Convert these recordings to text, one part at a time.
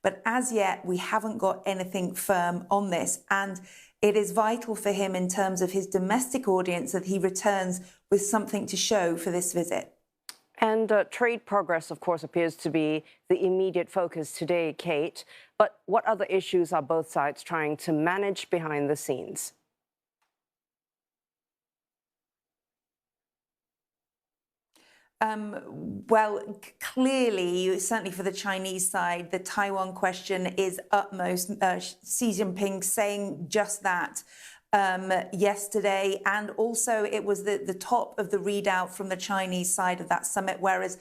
But as yet, we haven't got anything firm on this. And it is vital for him in terms of his domestic audience that he returns with something to show for this visit. And trade progress, of course, appears to be the immediate focus today, Kate. But what other issues are both sides trying to manage behind the scenes? Well, clearly, certainly for the Chinese side, the Taiwan question is utmost. Xi Jinping saying just that yesterday. And also it was the top of the readout from the Chinese side of that summit, whereas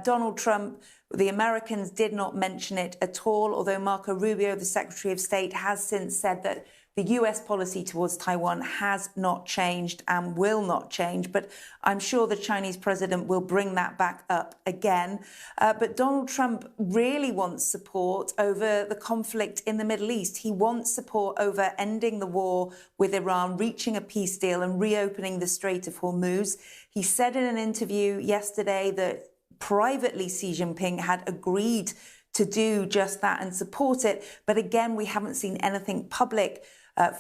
Donald Trump, the Americans did not mention it at all, although Marco Rubio, the Secretary of State, has since said that the US policy towards Taiwan has not changed and will not change. But I'm sure the Chinese president will bring that back up again. But Donald Trump really wants support over the conflict in the Middle East. He wants support over ending the war with Iran, reaching a peace deal and reopening the Strait of Hormuz. He said in an interview yesterday that privately Xi Jinping had agreed to do just that and support it. But again, we haven't seen anything public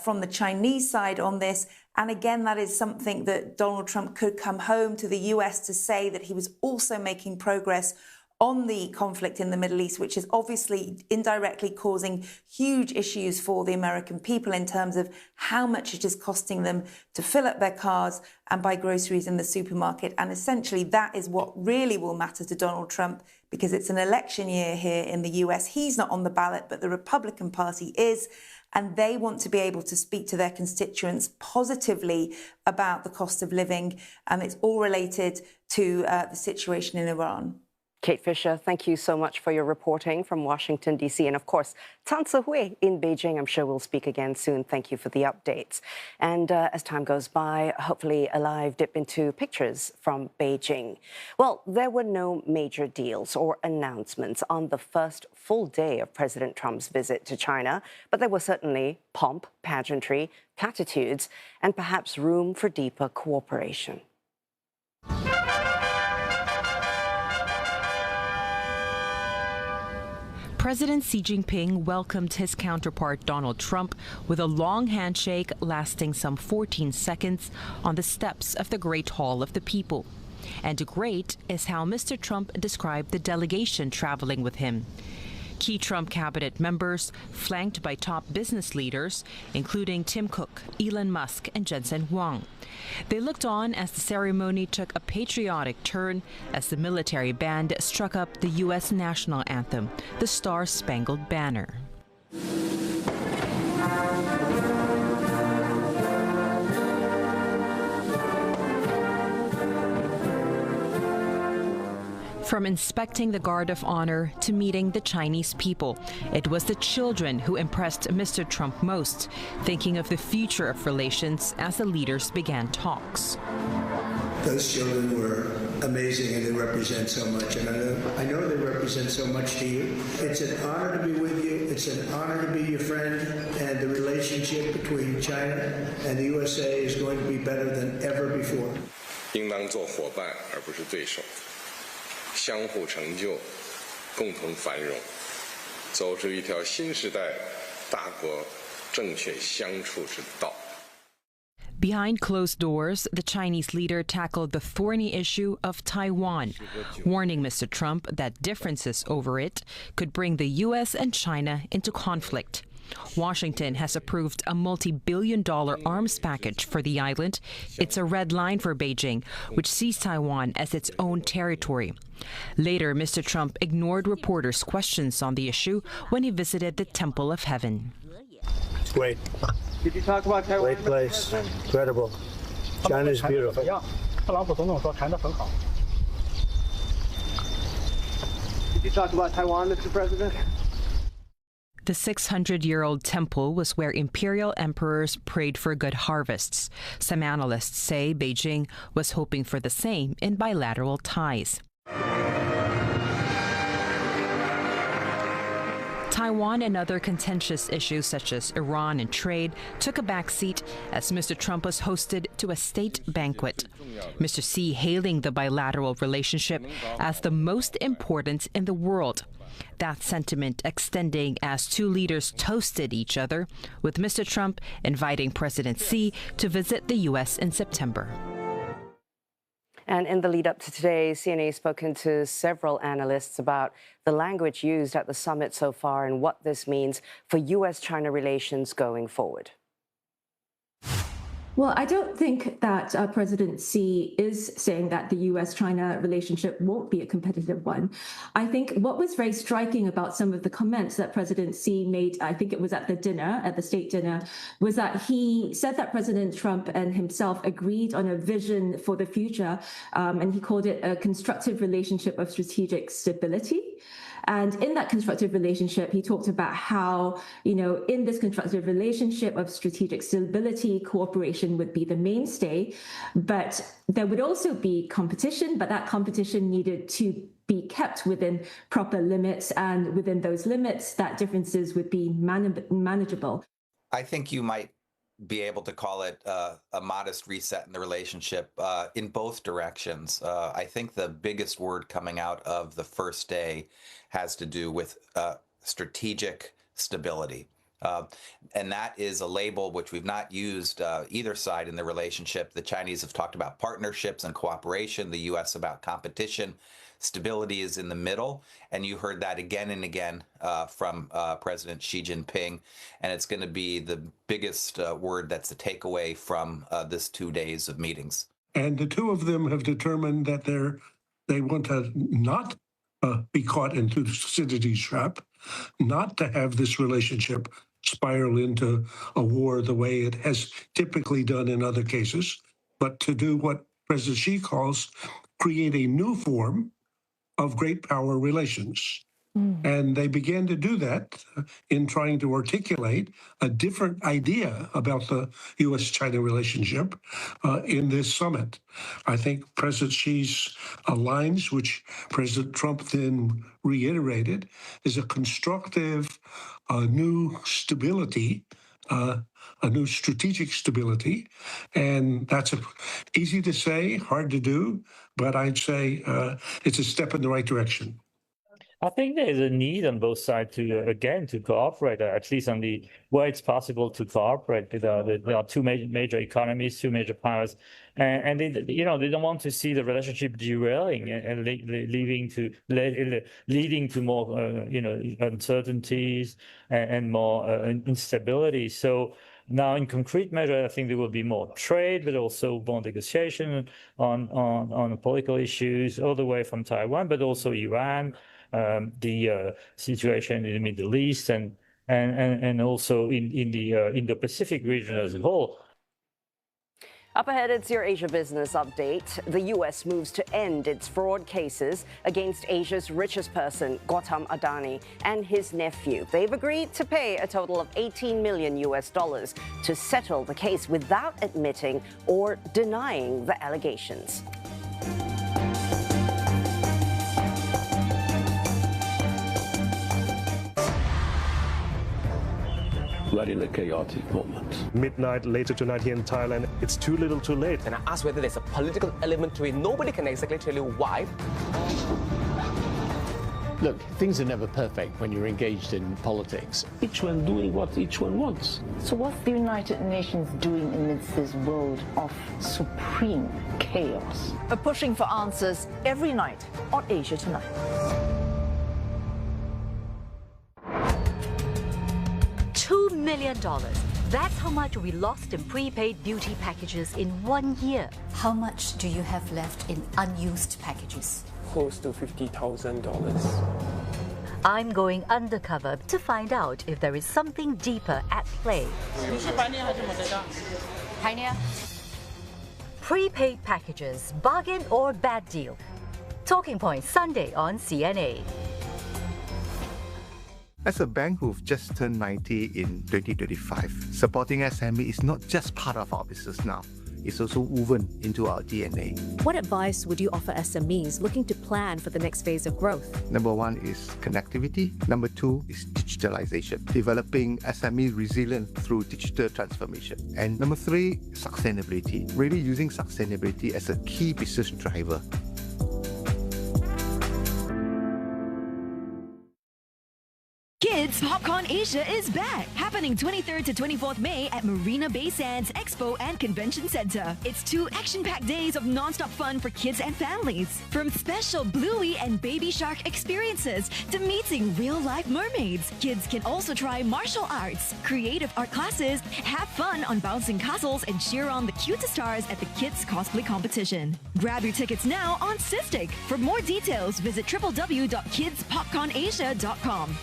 from the Chinese side on this. And again, that is something that Donald Trump could come home to the US to say that he was also making progress on the conflict in the Middle East, which is obviously indirectly causing huge issues for the American people in terms of how much it is costing them to fill up their cars and buy groceries in the supermarket. And essentially, that is what really will matter to Donald Trump, because it's an election year here in the US. He's not on the ballot, but the Republican Party is. And they want to be able to speak to their constituents positively about the cost of living. And it's all related to the situation in Iran. Kate Fisher, thank you so much for your reporting from Washington, D.C. And of course, Tan Hui in Beijing. I'm sure we'll speak again soon. Thank you for the updates. And as time goes by, hopefully a live dip into pictures from Beijing. Well, there were no major deals or announcements on the first full day of President Trump's visit to China, but there was certainly pomp, pageantry, platitudes, and perhaps room for deeper cooperation. President Xi Jinping welcomed his counterpart Donald Trump with a long handshake lasting some 14 seconds on the steps of the Great Hall of the People. And great is how Mr. Trump described the delegation traveling with him. Key Trump cabinet members, flanked by top business leaders, including Tim Cook, Elon Musk, and Jensen Huang. They looked on as the ceremony took a patriotic turn as the military band struck up the U.S. national anthem, the Star-Spangled Banner. From inspecting the Guard of Honor to meeting the Chinese people, it was the children who impressed Mr. Trump most, thinking of the future of relations as the leaders began talks. Those children were amazing, and they represent so much. And I know they represent so much to you. It's an honor to be with you. It's an honor to be your friend. And the relationship between China and the USA is going to be better than ever before. 应当做伙伴，而不是对手。 相互成就，共同繁荣，走出一条新时代大国正确相处之道。 Behind closed doors, the Chinese leader tackled the thorny issue of Taiwan, warning Mr. Trump that differences over it could bring the U.S. and China into conflict. Washington has approved a multi-billion-dollar arms package for the island. It's a red line for Beijing, which sees Taiwan as its own territory. Later, Mr. Trump ignored reporters' questions on the issue when he visited the Temple of Heaven. It's great. Did you talk about Taiwan? Great place. Incredible. China is beautiful. Did you talk about Taiwan, Mr. President? The 600-year-old temple was where imperial emperors prayed for good harvests. Some analysts say Beijing was hoping for the same in bilateral ties. Taiwan and other contentious issues such as Iran and trade took a backseat as Mr. Trump was hosted to a state banquet. Mr. Xi hailing the bilateral relationship as the most important in the world. That sentiment extending as two leaders toasted each other, with Mr. Trump inviting President Xi to visit the U.S. in September. And in the lead up to today, CNA has spoken to several analysts about the language used at the summit so far and what this means for U.S.-China relations going forward. Well, I don't think that President Xi is saying that the US-China relationship won't be a competitive one. I think what was very striking about some of the comments that President Xi made, I think it was at the state dinner, was that he said that President Trump and himself agreed on a vision for the future, and he called it a constructive relationship of strategic stability. And in that constructive relationship, he talked about how, in this constructive relationship of strategic stability, cooperation would be the mainstay, but there would also be competition, but that competition needed to be kept within proper limits, and within those limits, that differences would be manageable. I think you might be able to call it a modest reset in the relationship in both directions. I think the biggest word coming out of the first day has to do with strategic stability. And that is a label which we've not used either side in the relationship. The Chinese have talked about partnerships and cooperation, the U.S. about competition. Stability is in the middle, and you heard that again and again from President Xi Jinping, and it's going to be the biggest word that's a takeaway from this 2 days of meetings. And the two of them have determined that they want to not be caught into the Thucydides trap, not to have this relationship spiral into a war the way it has typically done in other cases, but to do what President Xi calls create a new form of great power relations. And they began to do that in trying to articulate a different idea about the U.S.-China relationship in this summit. I think President Xi's lines, which President Trump then reiterated, is a constructive new stability, a new strategic stability. And that's easy to say, hard to do, but I'd say it's a step in the right direction. I think there is a need on both sides to cooperate, at least on the where it's possible to cooperate. There are two major economies, two major powers, and they don't want to see the relationship derailing and leading to more uncertainties and more instability. So now, in concrete measure, I think there will be more trade, but also more negotiation on political issues all the way from Taiwan, but also Iran. The situation in the Middle East and also in the Indo-Pacific region as a whole. Up ahead, it's your Asia Business Update. The U.S. moves to end its fraud cases against Asia's richest person, Gautam Adani, and his nephew. They've agreed to pay a total of $18 million to settle the case without admitting or denying the allegations. Right in a chaotic moment. Midnight later tonight here in Thailand, it's too little too late. And I asked whether there's a political element to it. Nobody can exactly tell you why. Look, things are never perfect when you're engaged in politics. Each one doing what each one wants. So what's the United Nations doing amidst this world of supreme chaos? We're pushing for answers every night on Asia Tonight. $2 million. That's how much we lost in prepaid beauty packages in 1 year. How much do you have left in unused packages? Close to $50,000. I'm going undercover to find out if there is something deeper at play. Prepaid packages, bargain or bad deal? Talking Point Sunday on CNA. As a bank who've just turned 90 in 2025, supporting SME is not just part of our business now. It's also woven into our DNA. What advice would you offer SMEs looking to plan for the next phase of growth? Number one is connectivity. Number two is digitalization, developing SME resilience through digital transformation. And number three, sustainability, really using sustainability as a key business driver. Popcorn Asia is back, happening 23rd to 24th May at Marina Bay Sands Expo and Convention Center. It's 2 action-packed days of non-stop fun for kids and families. From special Bluey and Baby Shark experiences to meeting real-life mermaids, kids can also try martial arts, creative art classes, have fun on bouncing castles, and cheer on the cutest stars at the kids cosplay competition. Grab your tickets now on Sistik. For more details, visit www.kidspopcornasia.com.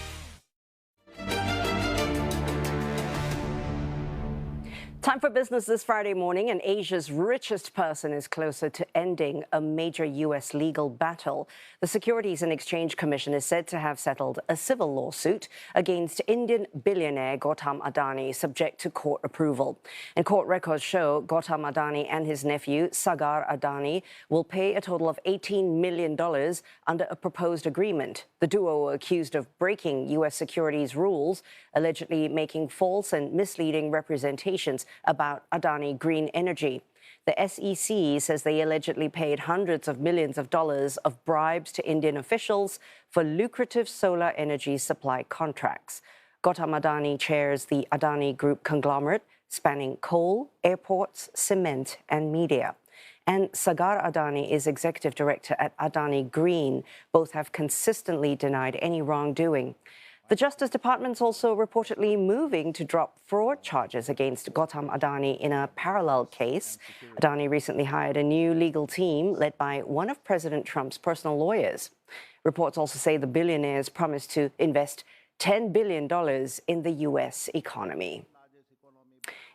Time for business this Friday morning, and Asia's richest person is closer to ending a major U.S. legal battle. The Securities and Exchange Commission is said to have settled a civil lawsuit against Indian billionaire Gautam Adani, subject to court approval. And court records show Gautam Adani and his nephew, Sagar Adani, will pay a total of $18 million under a proposed agreement. The duo are accused of breaking U.S. securities rules, allegedly making false and misleading representations about Adani Green Energy. The SEC says they allegedly paid hundreds of millions of dollars of bribes to Indian officials for lucrative solar energy supply contracts. Gautam Adani chairs the Adani Group conglomerate, spanning coal, airports, cement, and media. And Sagar Adani is executive director at Adani Green. Both have consistently denied any wrongdoing. The Justice Department's also reportedly moving to drop fraud charges against Gautam Adani in a parallel case. Adani recently hired a new legal team led by one of President Trump's personal lawyers. Reports also say the billionaires promised to invest $10 billion in the U.S. economy.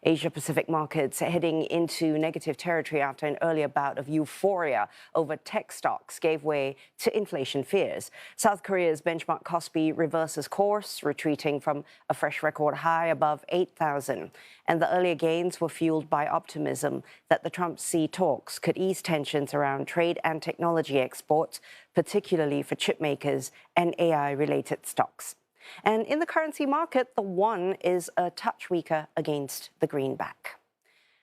Asia-Pacific markets heading into negative territory after an earlier bout of euphoria over tech stocks gave way to inflation fears. South Korea's benchmark Kospi reverses course, retreating from a fresh record high above 8,000. And the earlier gains were fueled by optimism that the Trump-Xi talks could ease tensions around trade and technology exports, particularly for chip makers and AI-related stocks. And in the currency market, the won is a touch weaker against the greenback.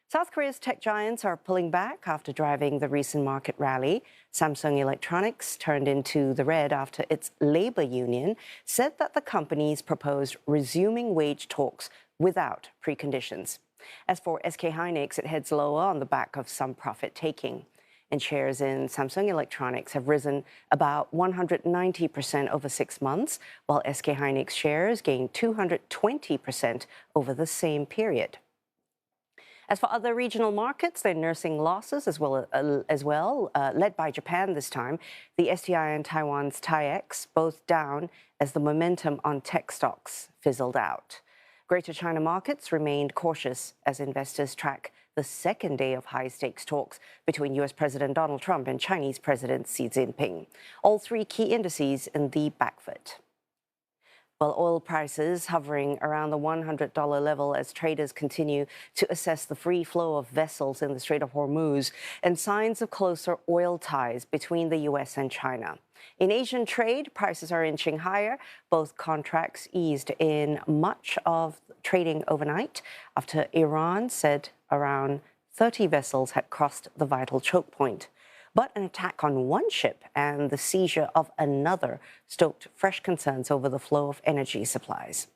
South Korea's tech giants are pulling back after driving the recent market rally. Samsung Electronics turned into the red after its labor union said that the companies proposed resuming wage talks without preconditions. As for SK hynix, it heads lower on the back of some profit-taking. And shares in Samsung Electronics have risen about 190% over 6 months, while SK hynix shares gained 220% over the same period. As for other regional markets, they're nursing losses as well, led by Japan this time. The STI and Taiwan's TAIEX both down as the momentum on tech stocks fizzled out. Greater China markets remained cautious as investors track the second day of high-stakes talks between U.S. President Donald Trump and Chinese President Xi Jinping. All 3 key indices in the back foot. Well, oil prices hovering around the $100 level as traders continue to assess the free flow of vessels in the Strait of Hormuz and signs of closer oil ties between the U.S. and China. In Asian trade, prices are inching higher. Both contracts eased in much of trading overnight after Iran said around 30 vessels had crossed the vital choke point. But an attack on one ship and the seizure of another stoked fresh concerns over the flow of energy supplies.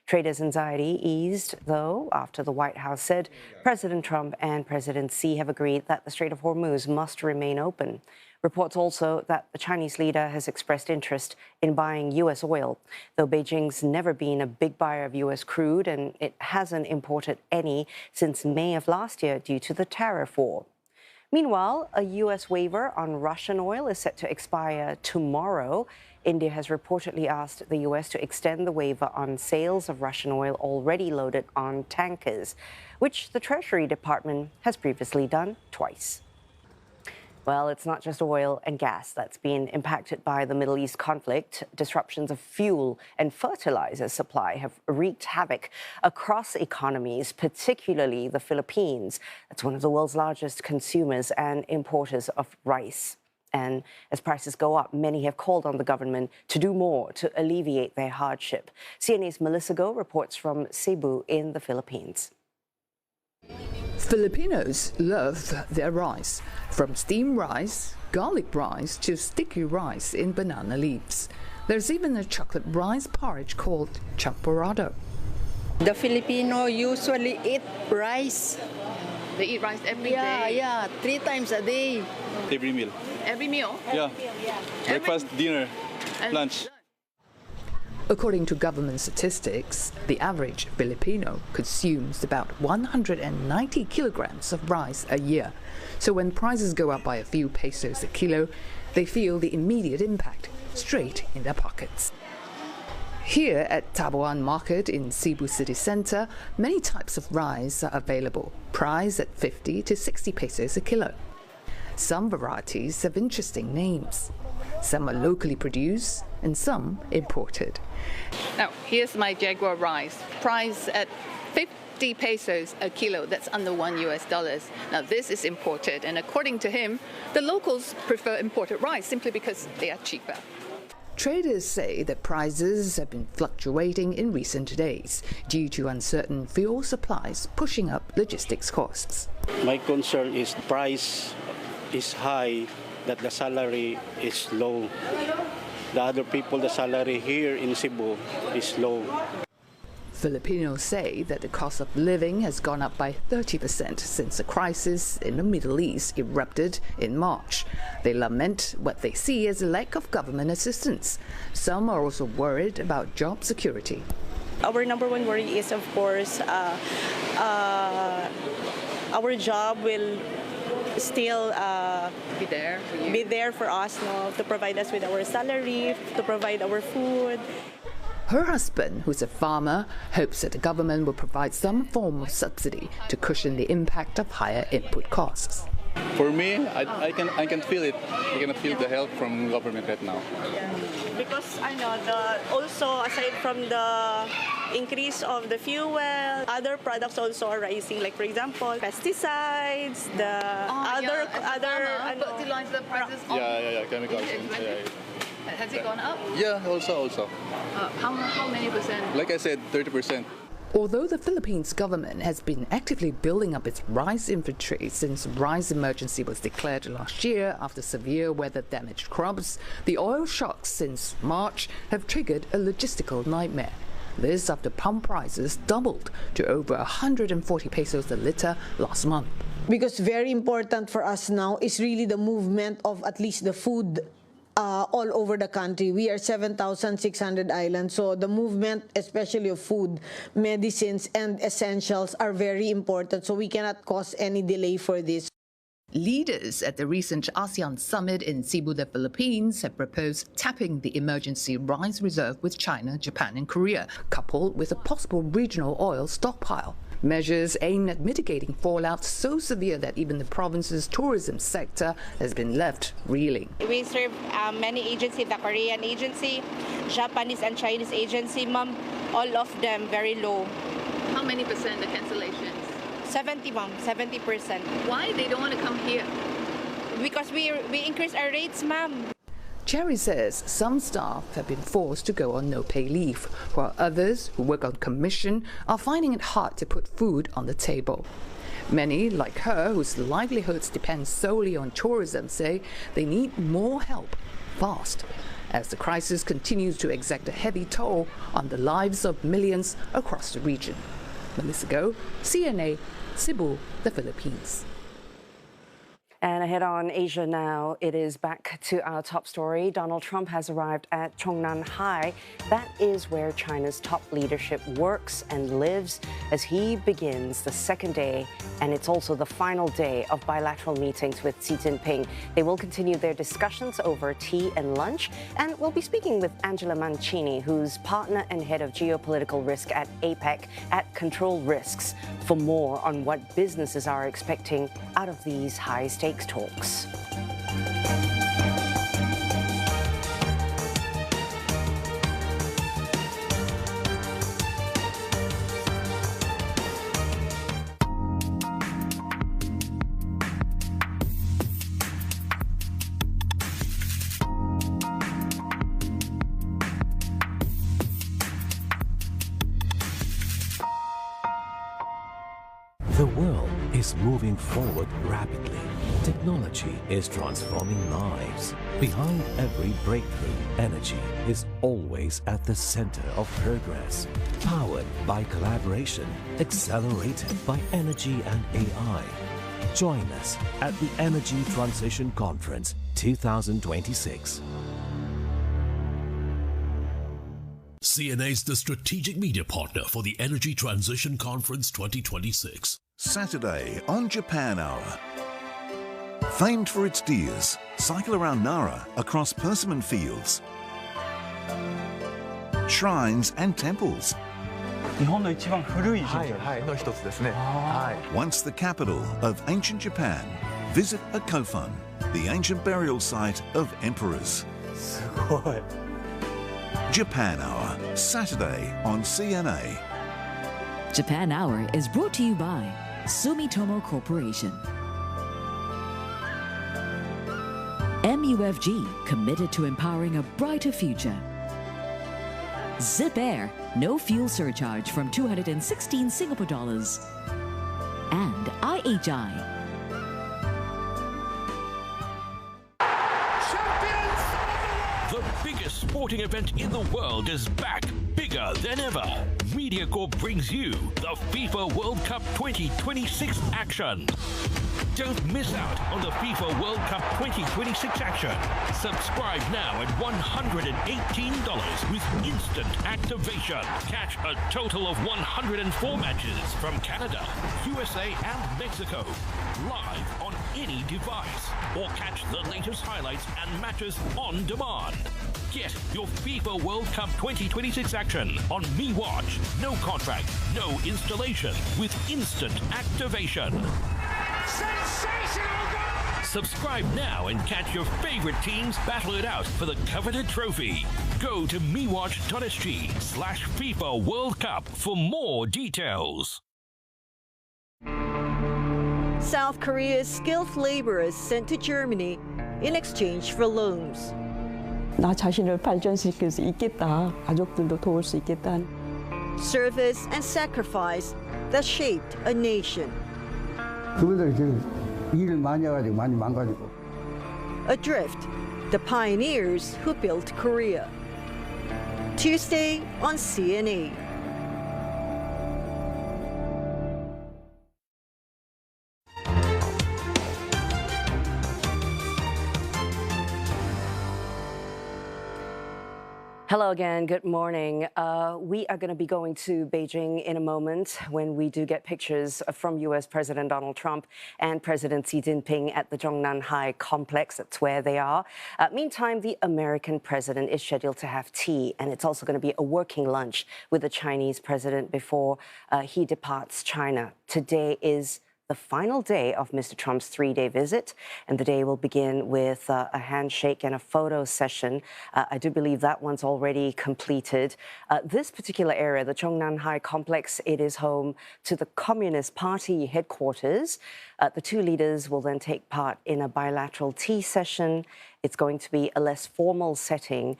Traders' anxiety eased, though, after the White House said President Trump and President Xi have agreed that the Strait of Hormuz must remain open. Reports also that the Chinese leader has expressed interest in buying U.S. oil, though Beijing's never been a big buyer of U.S. crude, and it hasn't imported any since May of last year due to the tariff war. Meanwhile, a U.S. waiver on Russian oil is set to expire tomorrow. India has reportedly asked the U.S. to extend the waiver on sales of Russian oil already loaded on tankers, which the Treasury Department has previously done twice. Well, it's not just oil and gas that's been impacted by the Middle East conflict. Disruptions of fuel and fertilizer supply have wreaked havoc across economies, particularly the Philippines. That's one of the world's largest consumers and importers of rice. And as prices go up, many have called on the government to do more to alleviate their hardship. CNA's Melissa Go reports from Cebu in the Philippines. Filipinos love their rice, from steamed rice, garlic rice to sticky rice in banana leaves. There's even a chocolate rice porridge called champorado. The Filipino usually eat rice. They eat rice every day? Yeah, 3 times a day. Every meal. Every meal? Yeah. Breakfast, dinner, lunch. According to government statistics, the average Filipino consumes about 190 kilograms of rice a year. So when prices go up by a few pesos a kilo, they feel the immediate impact straight in their pockets. Here at Tabuan Market in Cebu city center, many types of rice are available, priced at 50 to 60 pesos a kilo. Some varieties have interesting names. Some are locally produced and some imported. Now, here's my Jaguar rice, priced at 50 pesos a kilo. That's under $1. Now, this is imported, and according to him, the locals prefer imported rice simply because they are cheaper. Traders say that prices have been fluctuating in recent days due to uncertain fuel supplies pushing up logistics costs. My concern is price is high, that the salary is low. The other people, the salary here in Cebu is low. Filipinos say that the cost of living has gone up by 30% since the crisis in the Middle East erupted in March. They lament what they see as a lack of government assistance. Some are also worried about job security. Our number one worry is, of course, our job will still be there for us, no, to provide us with our salary, to provide our food. Her husband, who's a farmer, hopes that the government will provide some form of subsidy to cushion the impact of higher input costs. For me, I can feel it. I can feel the help from government right now. Yeah. Because I know also aside from the increase of the fuel, other products also are rising. Like for example, pesticides, fertilizer prices. Chemicals. Has it gone up? Yeah, also. How many percent? Like I said, 30%. Although the Philippines government has been actively building up its rice inventory since rice emergency was declared last year after severe weather damaged crops, the oil shocks since March have triggered a logistical nightmare. This after pump prices doubled to over 140 pesos a litre last month. Because very important for us now is really the movement of at least the food all over the country. We are 7,600 islands, so the movement, especially of food, medicines, and essentials are very important, so we cannot cause any delay for this. Leaders at the recent ASEAN summit in Cebu, the Philippines, have proposed tapping the emergency rice reserve with China, Japan, and Korea, coupled with a possible regional oil stockpile. Measures aimed at mitigating fallout so severe that even the province's tourism sector has been left reeling. We serve many agencies, the Korean agency, Japanese and Chinese agency, ma'am, all of them very low. How many percent the cancellations? 70, ma'am, 70%. Why they don't want to come here? Because we increase our rates, ma'am. Cherry says some staff have been forced to go on no-pay leave, while others who work on commission are finding it hard to put food on the table. Many, like her, whose livelihoods depend solely on tourism, say they need more help fast, as the crisis continues to exact a heavy toll on the lives of millions across the region. Melissa Go, CNA, Cebu, the Philippines. And ahead on Asia now, it is back to our top story. Donald Trump has arrived at Chongnan High. That is where China's top leadership works and lives as he begins the second day, and it's also the final day of bilateral meetings with Xi Jinping. They will continue their discussions over tea and lunch, and we'll be speaking with Angela Mancini, who's partner and head of geopolitical risk at APEC at Control Risks, for more on what businesses are expecting out of these high-stakes talks. The world is moving forward rapidly. Technology is transforming lives. Behind every breakthrough, energy is always at the center of progress. Powered by collaboration, accelerated by energy and AI. Join us at the Energy Transition Conference 2026. CNA is the strategic media partner for the Energy Transition Conference 2026. Saturday on Japan Hour. Famed for its deers, cycle around Nara across persimmon fields, shrines and temples. Once the capital of ancient Japan, visit a kofun, the ancient burial site of emperors. Japan Hour, Saturday on CNA. Japan Hour is brought to you by Sumitomo Corporation. MUFG, committed to empowering a brighter future. Zip Air, no fuel surcharge from 216 Singapore dollars. And IHI. The biggest sporting event in the world is back, bigger than ever. MediaCorp brings you the FIFA World Cup 2026 action. Don't miss out on the FIFA World Cup 2026 action. Subscribe now at $118 with instant activation. Catch a total of 104 matches from Canada, USA and Mexico, live on any device. Or catch the latest highlights and matches on demand. Get your FIFA World Cup 2026 action on MeWatch. No contract, no installation, with instant activation. Sensational goal! Subscribe now and catch your favorite teams battle it out for the coveted trophy. Go to mewatch.sg/FIFA World Cup for more details. South Korea's skilled laborers sent to Germany in exchange for loans. 나 자신을 발전시킬 수 있겠다. 가족들도 도울 수 있겠다. Service and sacrifice that shaped a nation. 그분들이 일을 많이 해가지고 많이 망가지고. Adrift, the pioneers who built Korea. Tuesday on CNA. Hello again, good morning. We are going to be going to Beijing in a moment when we do get pictures from US President Donald Trump and President Xi Jinping at the Zhongnanhai complex. That's where they are. Meantime, the American president is scheduled to have tea, and it's also going to be a working lunch with the Chinese president before he departs China. Today is the final day of Mr. Trump's 3-day visit, and the day will begin with a handshake and a photo session. I do believe that one's already completed. This particular area, the Zhongnanhai complex, it is home to the Communist Party headquarters. The two leaders will then take part in a bilateral tea session. It's going to be a less formal setting,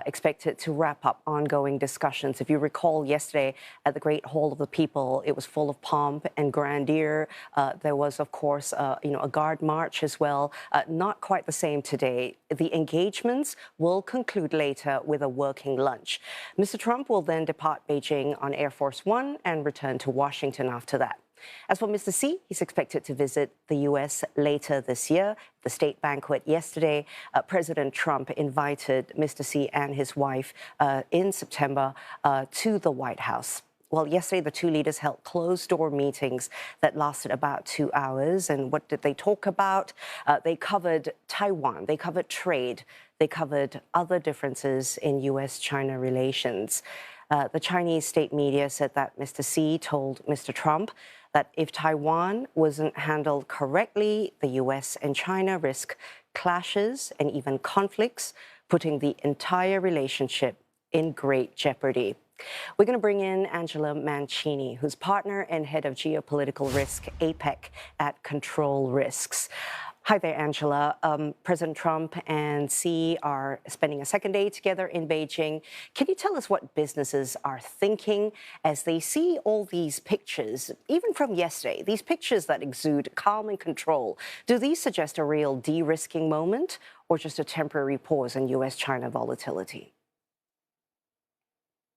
expected to wrap up ongoing discussions. If you recall yesterday at the Great Hall of the People, it was full of pomp and grandeur. There was, of course, a guard march as well. Not quite the same today. The engagements will conclude later with a working lunch. Mr. Trump will then depart Beijing on Air Force One and return to Washington after that. As for Mr. Xi, he's expected to visit the U.S. later this year. The state banquet yesterday, President Trump invited Mr. Xi and his wife in September to the White House. Well, yesterday, the two leaders held closed-door meetings that lasted about 2 hours. And what did they talk about? They covered Taiwan, they covered trade, they covered other differences in U.S.-China relations. The Chinese state media said that Mr. Xi told Mr. Trump that if Taiwan wasn't handled correctly, the U.S. and China risk clashes and even conflicts, putting the entire relationship in great jeopardy. We're going to bring in Angela Mancini, who's partner and head of geopolitical risk, APEC, at Control Risks. Hi there, Angela. President Trump and Xi are spending a second day together in Beijing. Can you tell us what businesses are thinking as they see all these pictures, even from yesterday, these pictures that exude calm and control? Do these suggest a real de-risking moment or just a temporary pause in U.S.-China volatility?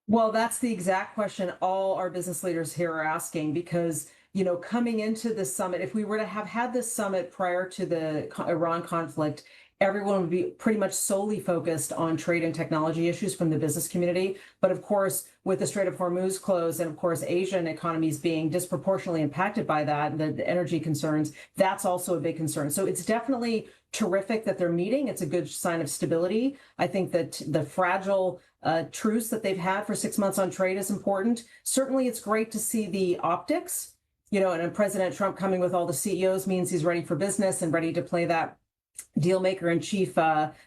Well, that's the exact question all our business leaders here are asking because, you know, coming into this summit, if we were to have had this summit prior to the Iran conflict, everyone would be pretty much solely focused on trade and technology issues from the business community. But of course, with the Strait of Hormuz closed and of course, Asian economies being disproportionately impacted by that, the energy concerns, that's also a big concern. So it's definitely terrific that they're meeting. It's a good sign of stability. I think that the fragile truce that they've had for 6 months on trade is important. Certainly, it's great to see the optics, you know, and President Trump coming with all the CEOs means he's ready for business and ready to play that deal maker in chief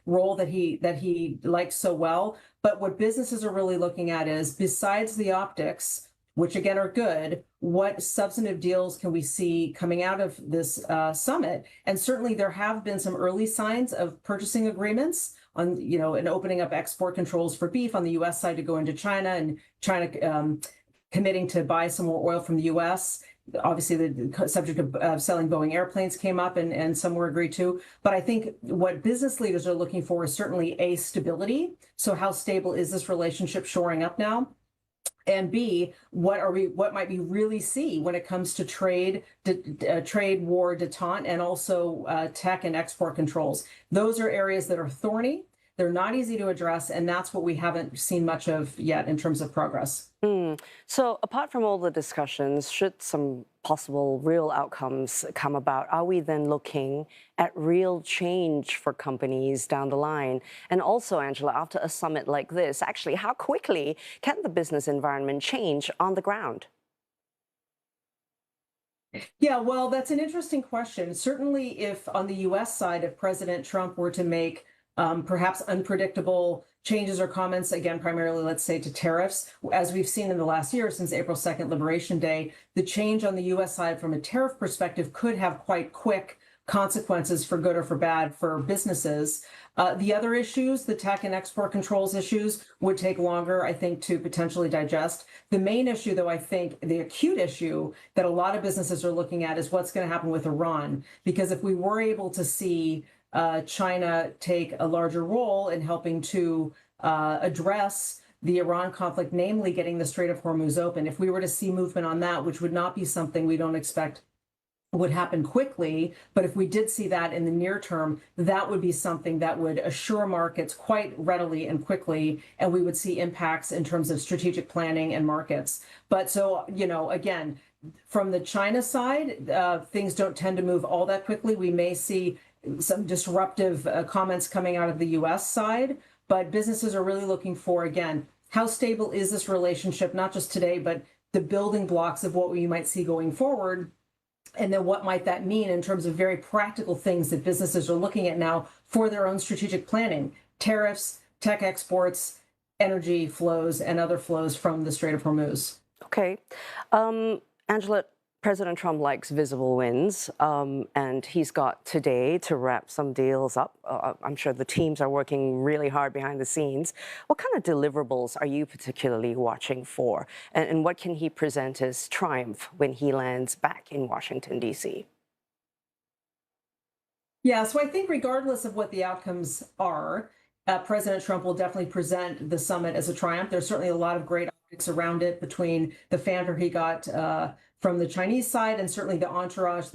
role that he likes so well. But what businesses are really looking at is, besides the optics, which again are good, what substantive deals can we see coming out of this summit? And certainly there have been some early signs of purchasing agreements on, you know, and opening up export controls for beef on the U.S. side to go into China, and China committing to buy some more oil from the U.S. Obviously, the subject of selling Boeing airplanes came up, and some were agreed to. But I think what business leaders are looking for is certainly A, stability. So how stable is this relationship shoring up now? And B, what might we really see when it comes to trade war detente, and also tech and export controls? Those are areas that are thorny. They're not easy to address, and that's what we haven't seen much of yet in terms of progress. So apart from all the discussions, should some possible real outcomes come about, are we then looking at real change for companies down the line? And also, Angela, after a summit like this, actually, how quickly can the business environment change on the ground? Yeah, well, that's an interesting question. Certainly, if on the U.S. side, if President Trump were to make perhaps unpredictable changes or comments, again, primarily, let's say, to tariffs, as we've seen in the last year since April 2nd, Liberation Day, the change on the U.S. side from a tariff perspective could have quite quick consequences for good or for bad for businesses. The other issues, the tech and export controls issues, would take longer, I think, to potentially digest. The main issue, though, I think, the acute issue that a lot of businesses are looking at is what's going to happen with Iran. Because if we were able to see China take a larger role in helping to address the Iran conflict, namely getting the Strait of Hormuz open, if we were to see movement on that, which would not be something we don't expect would happen quickly, but if we did see that in the near term, that would be something that would assure markets quite readily and quickly, and we would see impacts in terms of strategic planning and markets. But so, you know, again, from the China side, things don't tend to move all that quickly. We may see some disruptive comments coming out of the U.S. side, but businesses are really looking for, again, how stable is this relationship, not just today, but the building blocks of what we might see going forward. And then what might that mean in terms of very practical things that businesses are looking at now for their own strategic planning: tariffs, tech exports, energy flows, and other flows from the Strait of Hormuz. Okay. Angela, President Trump likes visible wins, and he's got today to wrap some deals up. I'm sure the teams are working really hard behind the scenes. What kind of deliverables are you particularly watching for? And what can he present as triumph when he lands back in Washington, D.C.? Yeah, so I think regardless of what the outcomes are, President Trump will definitely present the summit as a triumph. There's certainly a lot of great optics around it, between the fanfare he got from the Chinese side, and certainly the entourage,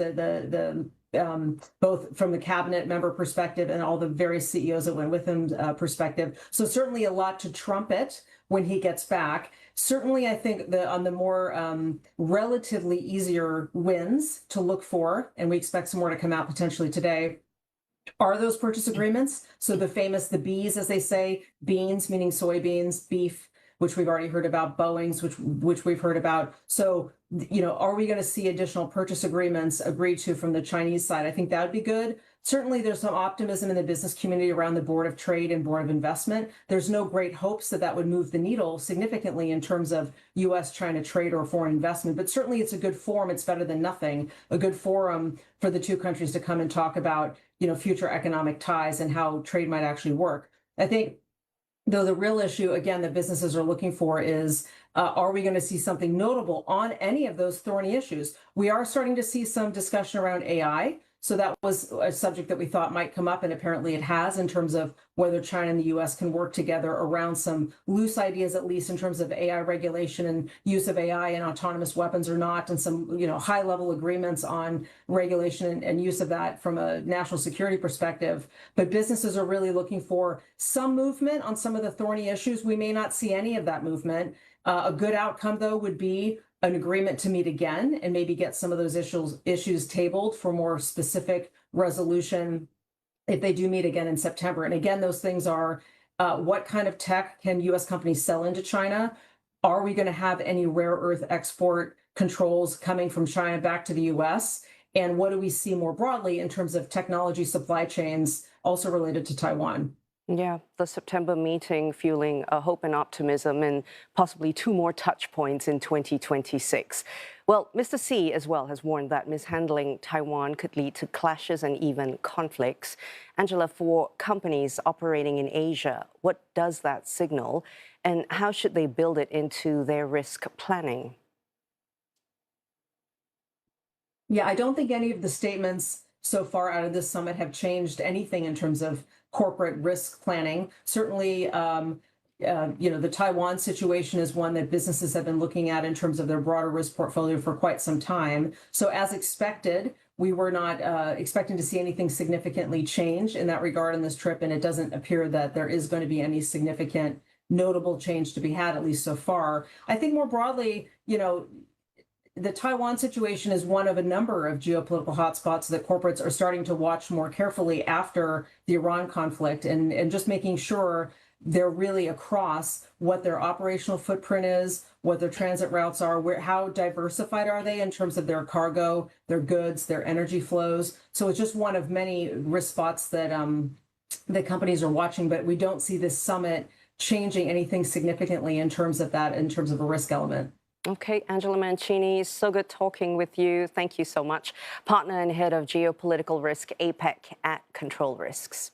both from the cabinet member perspective and all the various CEOs that went with him perspective. So certainly a lot to trumpet when he gets back. Certainly, I think on the more relatively easier wins to look for, and we expect some more to come out potentially today, are those purchase agreements. So the famous, the Bs, as they say, beans, meaning soybeans, beef, which we've already heard about, Boeing's, which we've heard about. So, you know, are we going to see additional purchase agreements agreed to from the Chinese side? I think that would be good. certainly there's some optimism in the business community around the Board of Trade and Board of Investment. There's no great hopes that that would move the needle significantly in terms of U.S.-China trade or foreign investment, but certainly it's a good forum. It's better than nothing, a good forum for the two countries to come and talk about, future economic ties and how trade might actually work. I think, though, the real issue, again, that businesses are looking for is, are we going to see something notable on any of those thorny issues? We are starting to see some discussion around AI. So that was a subject that we thought might come up, and apparently it has, in terms of whether China and the U.S. can work together around some loose ideas, at least in terms of AI regulation and use of AI and autonomous weapons or not, and some high-level agreements on regulation and use of that from a national security perspective. But businesses are really looking for some movement on some of the thorny issues. We may not see any of that movement. A good outcome, though, would be an agreement to meet again and maybe get some of those issues tabled for more specific resolution if they do meet again in September. And again, those things are what kind of tech can U.S. companies sell into China? Are we going to have any rare earth export controls coming from China back to the U.S.? And what do we see more broadly in terms of technology supply chains also related to Taiwan? Yeah, the September meeting fueling hope and optimism and possibly 2 more touch points in 2026. Well, Mr. Xi as well has warned that mishandling Taiwan could lead to clashes and even conflicts. Angela, for companies operating in Asia, what does that signal and how should they build it into their risk planning? Yeah, I don't think any of the statements so far out of this summit have changed anything in terms of corporate risk planning. Certainly, the Taiwan situation is one that businesses have been looking at in terms of their broader risk portfolio for quite some time. So as expected, we were not expecting to see anything significantly change in that regard in this trip, and it doesn't appear that there is going to be any significant notable change to be had, at least so far. I think more broadly, the Taiwan situation is one of a number of geopolitical hotspots that corporates are starting to watch more carefully after the Iran conflict, and just making sure they're really across what their operational footprint is, what their transit routes are, how diversified are they in terms of their cargo, their goods, their energy flows. So it's just one of many risk spots that that companies are watching, but we don't see this summit changing anything significantly in terms of that, in terms of a risk element. Okay, Angela Mancini, so good talking with you. Thank you so much. Partner and head of geopolitical risk, APEC at Control Risks.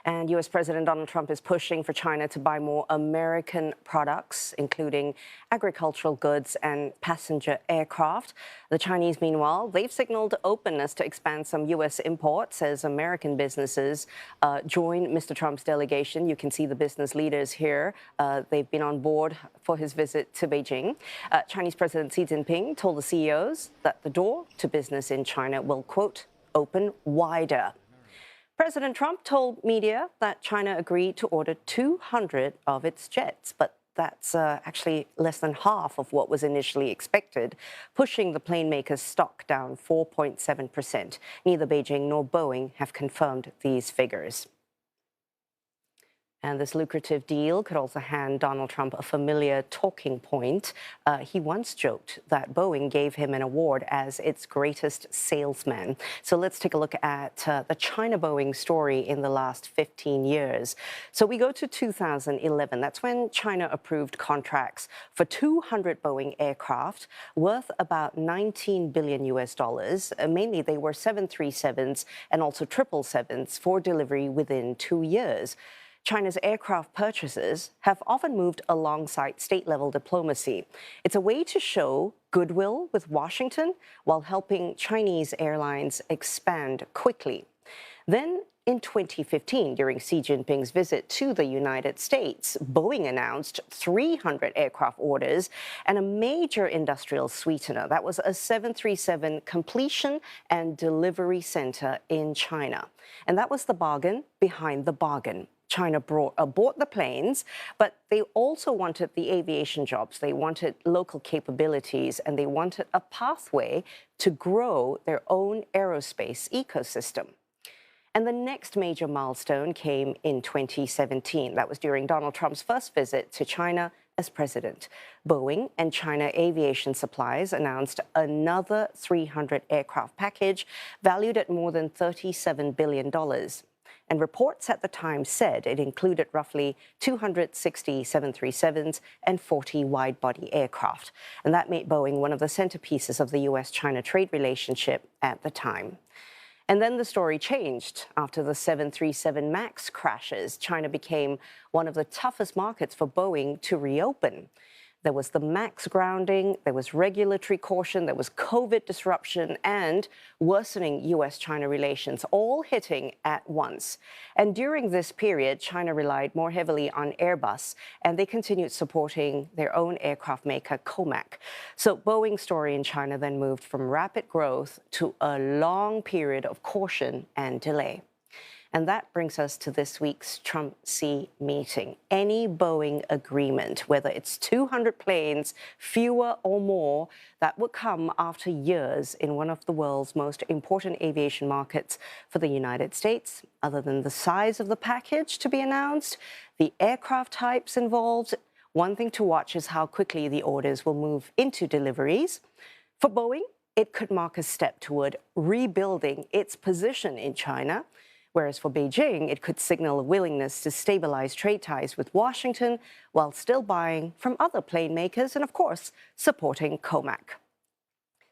And U.S. President Donald Trump is pushing for China to buy more American products, including agricultural goods and passenger aircraft. The Chinese, meanwhile, they've signaled openness to expand some U.S. imports as American businesses join Mr. Trump's delegation. You can see the business leaders here. They've been on board for his visit to Beijing. Chinese President Xi Jinping told the CEOs that the door to business in China will, quote, open wider. President Trump told media that China agreed to order 200 of its jets, but that's actually less than half of what was initially expected, pushing the plane maker's stock down 4.7%. Neither Beijing nor Boeing have confirmed these figures. And this lucrative deal could also hand Donald Trump a familiar talking point. He once joked that Boeing gave him an award as its greatest salesman. So let's take a look at the China-Boeing story in the last 15 years. So we go to 2011. That's when China approved contracts for 200 Boeing aircraft worth about $19 billion US. Mainly they were 737s and also 777s for delivery within 2 years. China's aircraft purchases have often moved alongside state-level diplomacy. It's a way to show goodwill with Washington while helping Chinese airlines expand quickly. Then, in 2015, during Xi Jinping's visit to the United States, Boeing announced 300 aircraft orders and a major industrial sweetener. That was a 737 completion and delivery center in China. And that was the bargain behind the bargain. China bought the planes, but they also wanted the aviation jobs. They wanted local capabilities, and they wanted a pathway to grow their own aerospace ecosystem. And the next major milestone came in 2017. That was during Donald Trump's first visit to China as president. Boeing and China Aviation Supplies announced another 300 aircraft package valued at more than $37 billion. And reports at the time said it included roughly 260 737s and 40 wide-body aircraft. And that made Boeing one of the centerpieces of the U.S.-China trade relationship at the time. And then the story changed. After the 737 MAX crashes, China became one of the toughest markets for Boeing to reopen. There was the MAX grounding, there was regulatory caution, there was COVID disruption, and worsening U.S.-China relations, all hitting at once. And during this period, China relied more heavily on Airbus, and they continued supporting their own aircraft maker, COMAC. So Boeing's story in China then moved from rapid growth to a long period of caution and delay. And that brings us to this week's Trump-Xi meeting. Any Boeing agreement, whether it's 200 planes, fewer or more, that would come after years in one of the world's most important aviation markets for the United States. Other than the size of the package to be announced, the aircraft types involved, one thing to watch is how quickly the orders will move into deliveries. For Boeing, it could mark a step toward rebuilding its position in China. Whereas for Beijing, it could signal a willingness to stabilize trade ties with Washington while still buying from other plane makers and, of course, supporting COMAC.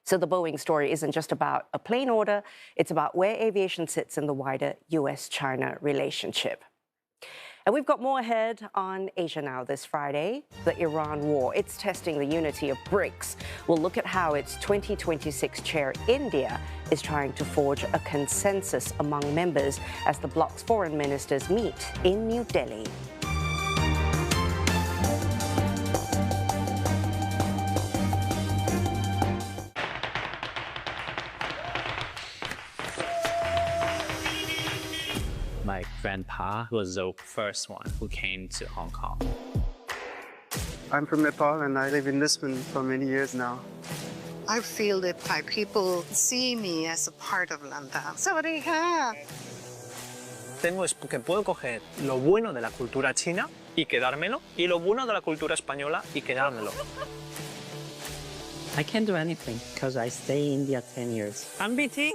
So the Boeing story isn't just about a plane order, it's about where aviation sits in the wider US-China relationship. And we've got more ahead on Asia Now this Friday. The Iran war, it's testing the unity of BRICS. We'll look at how its 2026 chair, India, is trying to forge a consensus among members as the bloc's foreign ministers meet in New Delhi. My grandpa was the first one who came to Hong Kong. I'm from Nepal and I live in Lisbon for many years now. I feel that Thai people see me as a part of Landa. ¡Sawadee-ka! Tenemos que puedo coger lo bueno de la cultura china y quedármelo, y lo bueno de la cultura española y quedármelo. I can't do anything because I stay in India 10 years. I'm BT.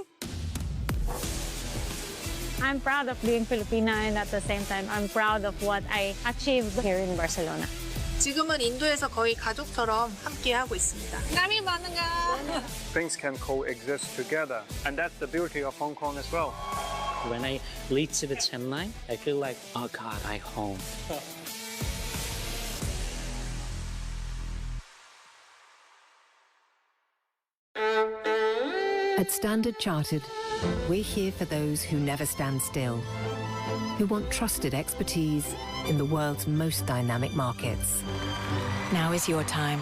I'm proud of being Filipina, and at the same time, I'm proud of what I achieved here in Barcelona. 지금은 인도에서 거의 가족처럼 함께하고 있습니다. Kami bangga. Things can coexist together, and that's the beauty of Hong Kong as well. When I lead to the Chennai, I feel like, oh God, I'm home. At Standard Chartered, we're here for those who never stand still, who want trusted expertise in the world's most dynamic markets. Now is your time.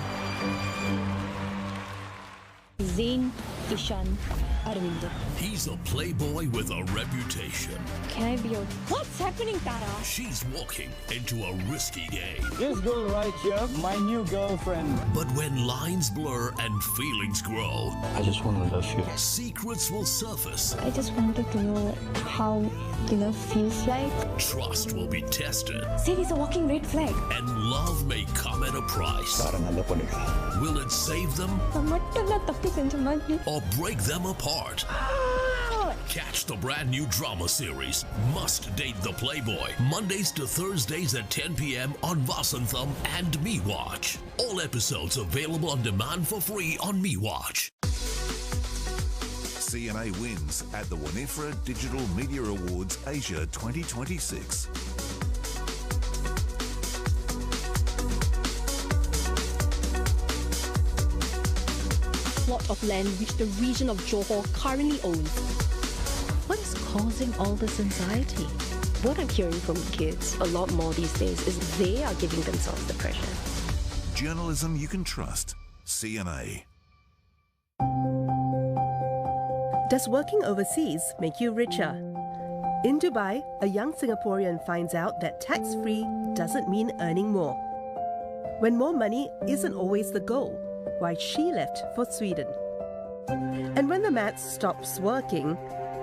Zain Ishan Arvind. He's a playboy with a reputation. Can I be your... What's happening, Tara? She's walking into a risky game. This girl right here, my new girlfriend. But when lines blur and feelings grow, I just want to love you. Secrets will surface. I just wanted to know how love feels like. Trust will be tested. Sid is a walking red flag. And love may come at a price. Will it save them? Or break them apart? Catch the brand new drama series, Must Date the Playboy, Mondays to Thursdays at 10 p.m. on Vasantham and MeWatch. All episodes available on demand for free on MeWatch. CNA wins at the Winifred Digital Media Awards Asia 2026. Plot of land which the region of Johor currently owns. What is causing all this anxiety? What I'm hearing from kids a lot more these days is they are giving themselves the pressure. Journalism you can trust. CNA. Does working overseas make you richer? In Dubai, a young Singaporean finds out that tax-free doesn't mean earning more. When more money isn't always the goal, why she left for Sweden. And when the maths stops working,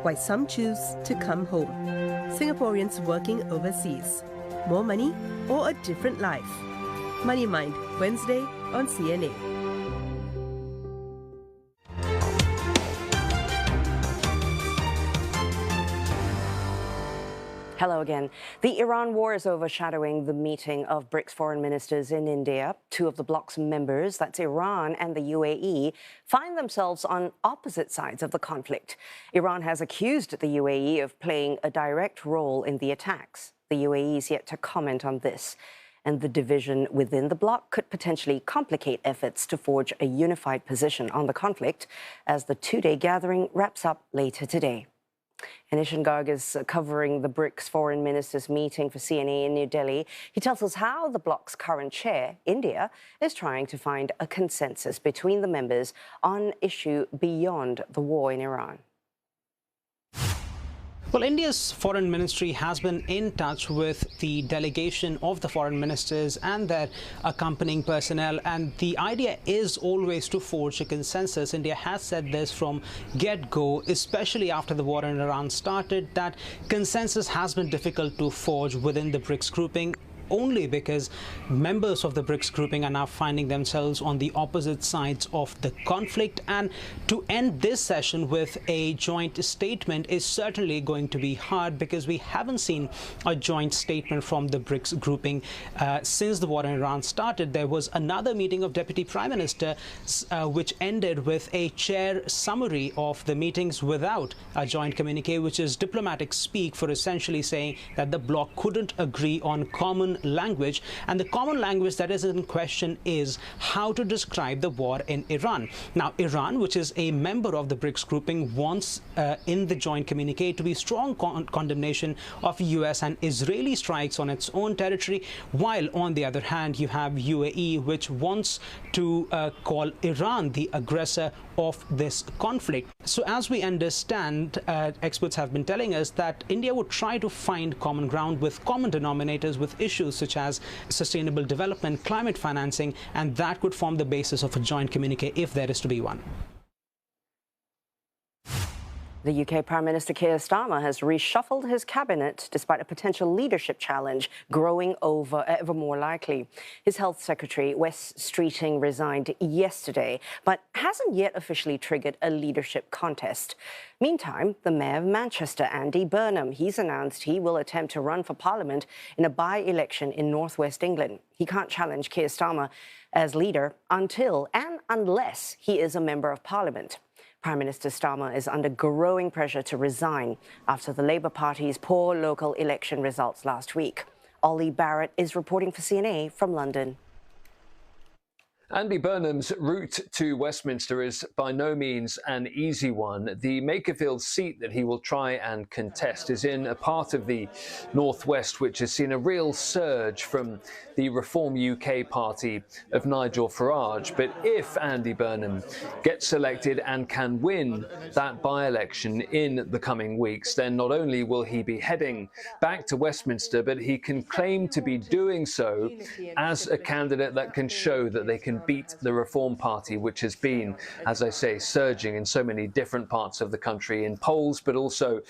why some choose to come home. Singaporeans working overseas. More money or a different life? Money Mind, Wednesday on CNA. Hello again. The Iran war is overshadowing the meeting of BRICS foreign ministers in India. Two of the bloc's members, that's Iran and the UAE, find themselves on opposite sides of the conflict. Iran has accused the UAE of playing a direct role in the attacks. The UAE is yet to comment on this. And the division within the bloc could potentially complicate efforts to forge a unified position on the conflict as the two-day gathering wraps up later today. Anishan Garg is covering the BRICS foreign ministers meeting for CNA in New Delhi. He tells us how the bloc's current chair, India, is trying to find a consensus between the members on issue beyond the war in Iran. Well, India's foreign ministry has been in touch with the delegation of the foreign ministers and their accompanying personnel, and the idea is always to forge a consensus. India has said this from get-go, especially after the war in Iran started, that consensus has been difficult to forge within the BRICS grouping, only because members of the BRICS grouping are now finding themselves on the opposite sides of the conflict. And to end this session with a joint statement is certainly going to be hard, because we haven't seen a joint statement from the BRICS grouping since the war in Iran started. There was another meeting of Deputy Prime Minister which ended with a chair summary of the meetings without a joint communique, which is diplomatic speak for essentially saying that the bloc couldn't agree on common language, and the common language that is in question is how to describe the war in Iran. Now, Iran, which is a member of the BRICS grouping, wants in the joint communique to be strong condemnation of US and Israeli strikes on its own territory, while on the other hand you have UAE, which wants to call Iran the aggressor of this conflict. So as we understand, experts have been telling us that India would try to find common ground with common denominators with issues such as sustainable development, climate financing, and that could form the basis of a joint communique if there is to be one. The UK Prime Minister Keir Starmer has reshuffled his cabinet despite a potential leadership challenge growing ever more likely. His Health Secretary, Wes Streeting, resigned yesterday, but hasn't yet officially triggered a leadership contest. Meantime, the Mayor of Manchester, Andy Burnham, he's announced he will attempt to run for Parliament in a by-election in northwest England. He can't challenge Keir Starmer as leader until and unless he is a Member of Parliament. Prime Minister Starmer is under growing pressure to resign after the Labour Party's poor local election results last week. Ollie Barrett is reporting for CNA from London. Andy Burnham's route to Westminster is by no means an easy one. The Makerfield seat that he will try and contest is in a part of the northwest which has seen a real surge from the Reform UK party of Nigel Farage. But if Andy Burnham gets elected and can win that by-election in the coming weeks, then not only will he be heading back to Westminster, but he can claim to be doing so as a candidate that can show that they can beat the Reform Party, which has been, as I say, surging in so many different parts of the country in polls, but also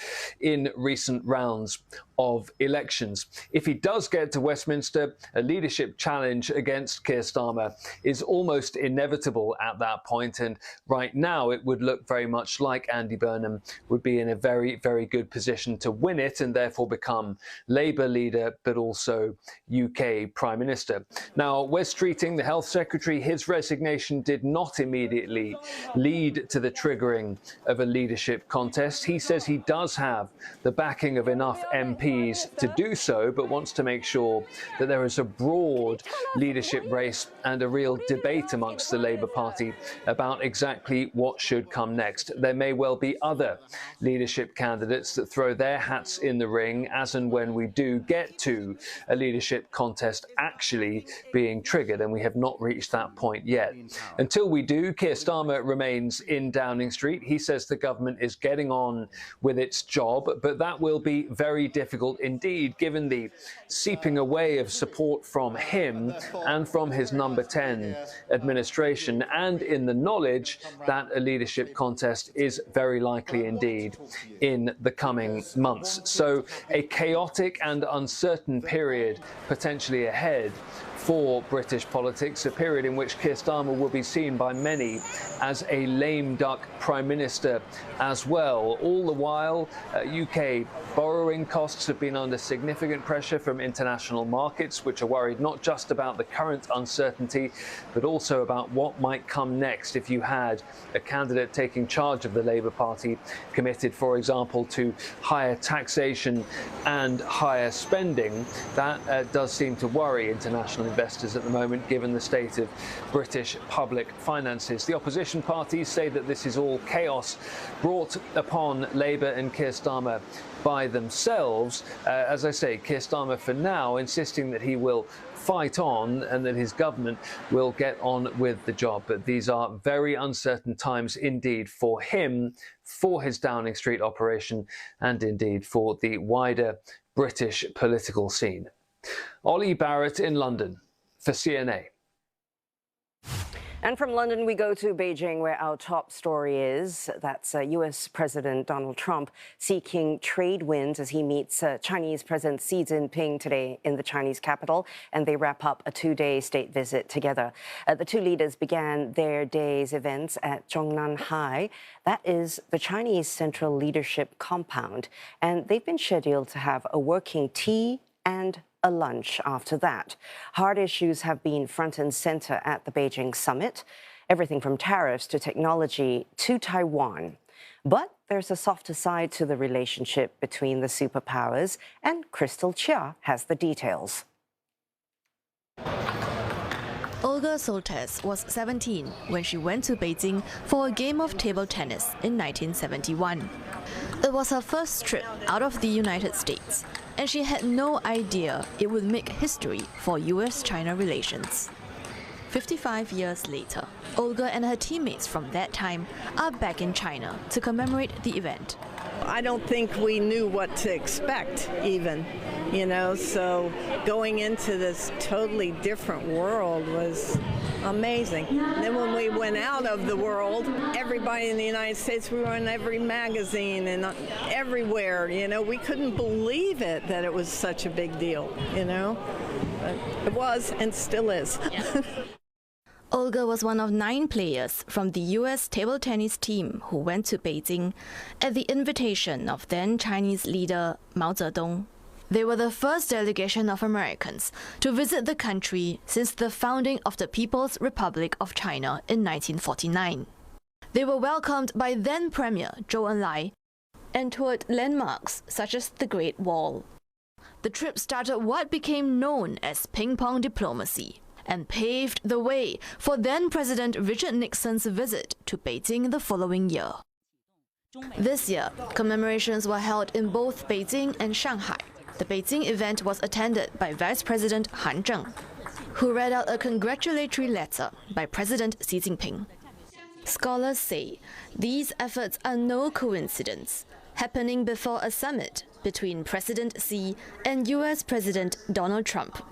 in recent rounds of elections. If he does get to Westminster, a leadership challenge against Keir Starmer is almost inevitable at that point, and right now it would look very much like Andy Burnham would be in a very, very good position to win it and therefore become Labour leader, but also UK Prime Minister. Now, Wes Streeting, the Health Secretary, his resignation did not immediately lead to the triggering of a leadership contest. He says he does have the backing of enough MPs to do so, but wants to make sure that there is a broad leadership race and a real debate amongst the Labour Party about exactly what should come next. There may well be other leadership candidates that throw their hats in the ring as and when we do get to a leadership contest actually being triggered, and we have not reached that point yet. Until we do, Keir Starmer remains in Downing Street. He says the government is getting on with its job, but that will be very difficult indeed, given the seeping away of support from him and from his number 10 administration, and in the knowledge that a leadership contest is very likely indeed in the coming months. So a chaotic and uncertain period potentially ahead for British politics, a period in which Keir Starmer will be seen by many as a lame duck Prime Minister as well. All the while, UK borrowing costs have been under significant pressure from international markets, which are worried not just about the current uncertainty, but also about what might come next if you had a candidate taking charge of the Labour Party committed, for example, to higher taxation and higher spending. That does seem to worry international investors at the moment, given the state of British public finances. The opposition parties say that this is all chaos brought upon Labour and Keir Starmer by themselves. As I say, Keir Starmer for now insisting that he will fight on and that his government will get on with the job. But these are very uncertain times indeed for him, for his Downing Street operation, and indeed for the wider British political scene. Ollie Barrett in London for CNA. And from London, we go to Beijing, where our top story is. That's U.S. President Donald Trump seeking trade wins as he meets Chinese President Xi Jinping today in the Chinese capital, and they wrap up a two-day state visit together. The two leaders began their day's events at Zhongnan High. That is the Chinese Central Leadership Compound, and they've been scheduled to have a working tea and a lunch after that. Hard issues have been front and center at the Beijing summit, everything from tariffs to technology to Taiwan. But there's a softer side to the relationship between the superpowers, and Crystal Chia has the details. Olga Soltes was 17 when she went to Beijing for a game of table tennis in 1971. It was her first trip out of the United States, and she had no idea it would make history for US-China relations. 55 years later, Olga and her teammates from that time are back in China to commemorate the event. I don't think we knew what to expect even, so going into this totally different world was amazing. And then when we went out of the world, everybody in the United States, we were in every magazine and everywhere, we couldn't believe it that it was such a big deal, But it was and still is. Yeah. Olga was one of 9 players from the US table tennis team who went to Beijing at the invitation of then Chinese leader Mao Zedong. They were the first delegation of Americans to visit the country since the founding of the People's Republic of China in 1949. They were welcomed by then Premier Zhou Enlai and toured landmarks such as the Great Wall. The trip started what became known as ping-pong diplomacy and paved the way for then-President Richard Nixon's visit to Beijing the following year. This year, commemorations were held in both Beijing and Shanghai. The Beijing event was attended by Vice President Han Zheng, who read out a congratulatory letter by President Xi Jinping. Scholars say these efforts are no coincidence, happening before a summit between President Xi and US President Donald Trump.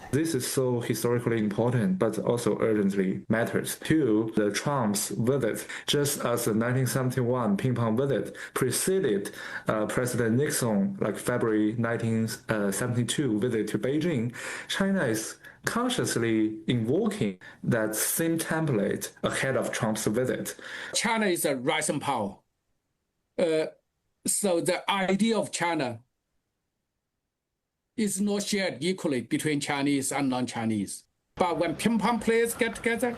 This is so historically important, but also urgently matters to the Trump's visit. Just as the 1971 ping-pong visit preceded President Nixon, February 1972 visit to Beijing, China is consciously invoking that same template ahead of Trump's visit. China is a rising power. So the idea of China is not shared equally between Chinese and non-Chinese. But when ping-pong players get together,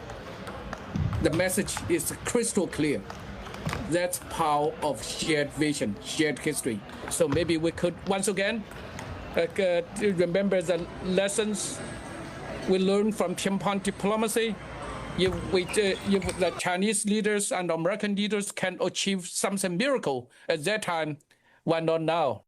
the message is crystal clear. That's power of shared vision, shared history. So maybe we could once again remember the lessons we learned from ping-pong diplomacy. If the Chinese leaders and American leaders can achieve something miracle at that time, why not now?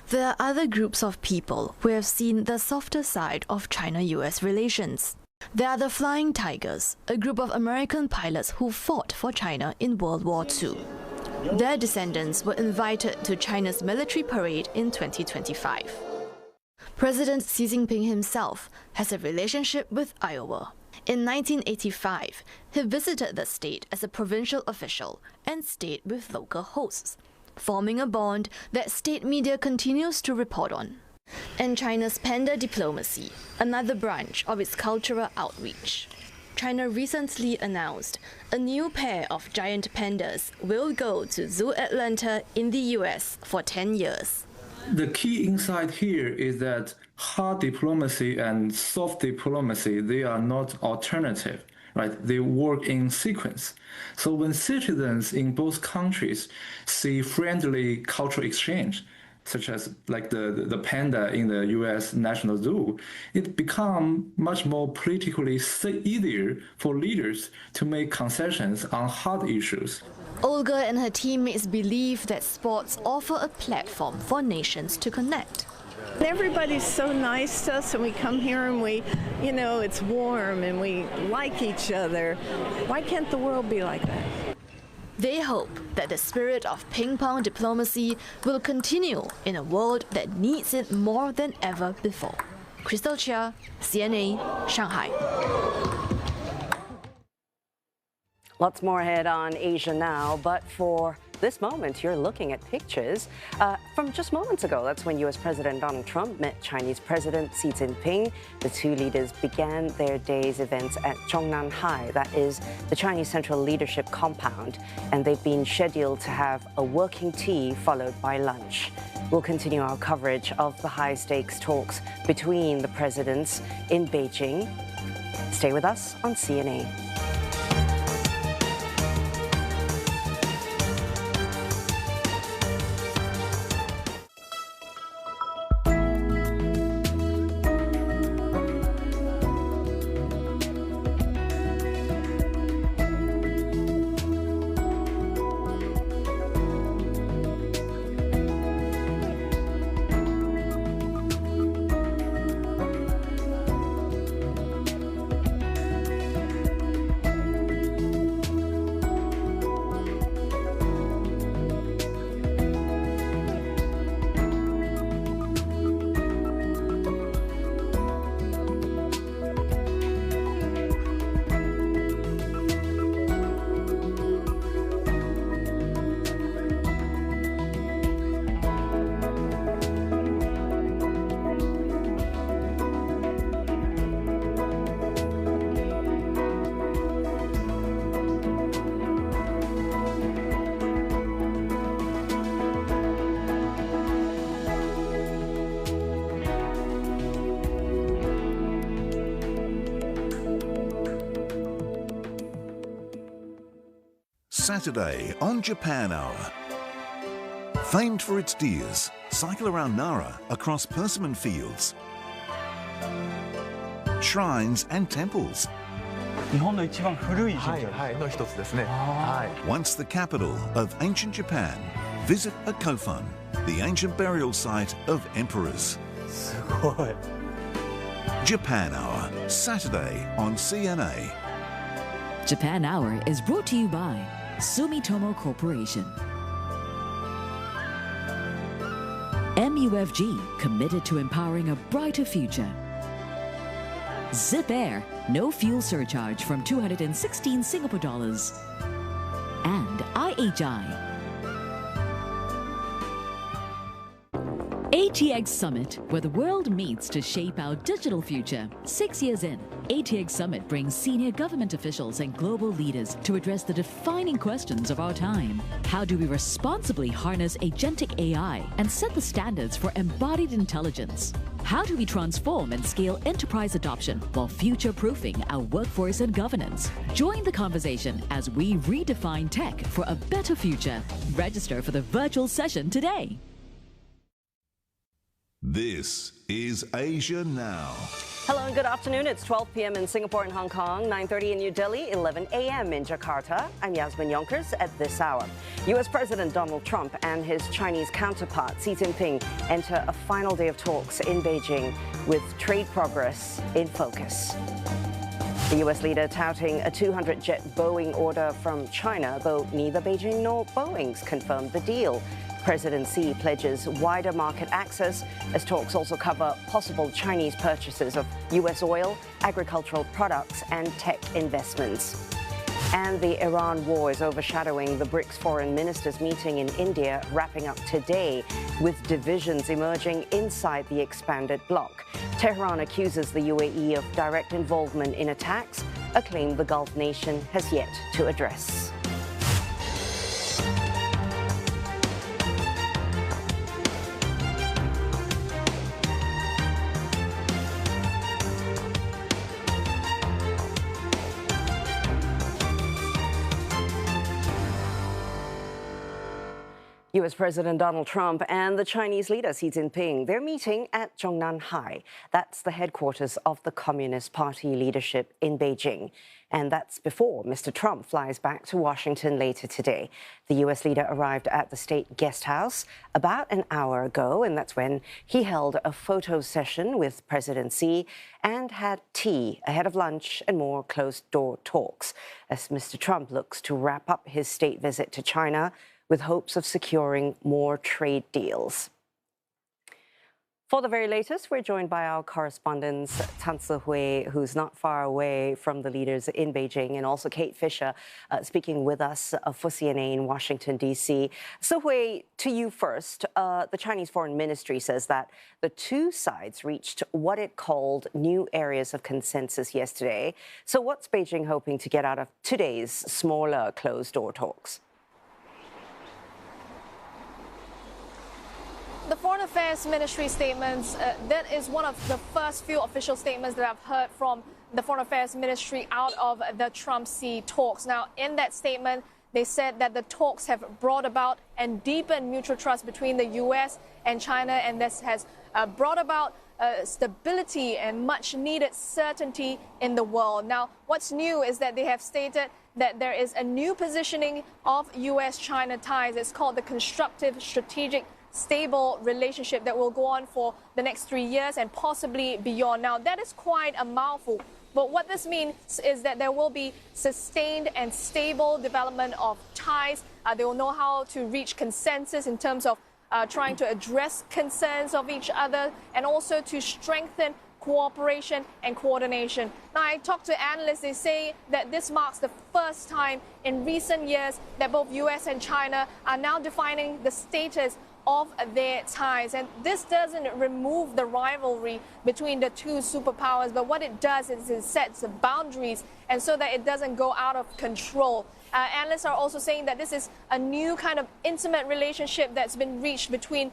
There are other groups of people who have seen the softer side of China-US relations. There are the Flying Tigers, a group of American pilots who fought for China in World War II. Their descendants were invited to China's military parade in 2025. President Xi Jinping himself has a relationship with Iowa. In 1985, he visited the state as a provincial official and stayed with local hosts, forming a bond that state media continues to report on. And China's panda diplomacy, another branch of its cultural outreach. China recently announced a new pair of giant pandas will go to Zoo Atlanta in the US for 10 years. The key insight here is that hard diplomacy and soft diplomacy, they are not alternative, right? They work in sequence. So when citizens in both countries see friendly cultural exchange, such as like the panda in the US National Zoo, it becomes much more politically easier for leaders to make concessions on hard issues. Olga and her teammates believe that sports offer a platform for nations to connect. Everybody's so nice to us, and we come here and we, it's warm and we like each other. Why can't the world be like that? They hope that the spirit of ping-pong diplomacy will continue in a world that needs it more than ever before. Crystal Chia, CNA, Shanghai. Lots more ahead on Asia now, but for this moment, you're looking at pictures from just moments ago. That's when US President Donald Trump met Chinese President Xi Jinping. The two leaders began their day's events at Zhongnanhai, that is the Chinese Central Leadership Compound, and they've been scheduled to have a working tea followed by lunch. We'll continue our coverage of the high-stakes talks between the presidents in Beijing. Stay with us on CNA. Saturday on Japan Hour. Famed for its deers, cycle around Nara across persimmon fields, shrines and temples. Once the capital of ancient Japan, visit a kofun, the ancient burial site of emperors. Japan Hour, Saturday on CNA. Japan Hour is brought to you by Sumitomo Corporation. MUFG, committed to empowering a brighter future. Zip Air, no fuel surcharge from 216 Singapore dollars. And IHI. ATX Summit, where the world meets to shape our digital future. 6 years in, ATX Summit brings senior government officials and global leaders to address the defining questions of our time. How do we responsibly harness agentic AI and set the standards for embodied intelligence? How do we transform and scale enterprise adoption while future-proofing our workforce and governance? Join the conversation as we redefine tech for a better future. Register for the virtual session today. This is Asia Now. Hello and good afternoon. It's 12 p.m. in Singapore and Hong Kong, 9:30 in New Delhi, 11 a.m. in Jakarta. I'm Yasmin Yonkers at this hour. U.S. President Donald Trump and his Chinese counterpart Xi Jinping enter a final day of talks in Beijing with trade progress in focus. The U.S. leader touting a 200-jet Boeing order from China, though neither Beijing nor Boeing's confirmed the deal. President Xi pledges wider market access as talks also cover possible Chinese purchases of U.S. oil, agricultural products and tech investments. And the Iran war is overshadowing the BRICS foreign ministers meeting in India, wrapping up today with divisions emerging inside the expanded bloc. Tehran accuses the UAE of direct involvement in attacks, a claim the Gulf nation has yet to address. U.S. President Donald Trump and the Chinese leader Xi Jinping, they're meeting at Zhongnanhai. That's the headquarters of the Communist Party leadership in Beijing. And that's before Mr. Trump flies back to Washington later today. The U.S. leader arrived at the state guest house about an hour ago, and that's when he held a photo session with President Xi and had tea ahead of lunch and more closed-door talks as Mr. Trump looks to wrap up his state visit to China with hopes of securing more trade deals. For the very latest, we're joined by our correspondents, Tan Hui, who's not far away from the leaders in Beijing, and also Kate Fisher speaking with us for CNA in Washington, D.C. So Hui, to you first. The Chinese Foreign Ministry says that the two sides reached what it called new areas of consensus yesterday. So what's Beijing hoping to get out of today's smaller closed-door talks? The Foreign Affairs Ministry statements, that is one of the first few official statements that I've heard from the Foreign Affairs Ministry out of the Trump-Xi talks. Now, in that statement, they said that the talks have brought about and deepened mutual trust between the U.S. and China, and this has brought about stability and much-needed certainty in the world. Now, what's new is that they have stated that there is a new positioning of U.S.-China ties. It's called the constructive, strategic, stable relationship that will go on for the next 3 years and possibly beyond. Now, that is quite a mouthful, but what this means is that there will be sustained and stable development of ties. They will know how to reach consensus in terms of trying to address concerns of each other and also to strengthen cooperation and coordination. Now, I talked to analysts. They say that this marks the first time in recent years that both U.S. and China are now defining the status of their ties. And this doesn't remove the rivalry between the two superpowers, but what it does is it sets boundaries and so that it doesn't go out of control. Analysts are also saying that this is a new kind of intimate relationship that's been reached between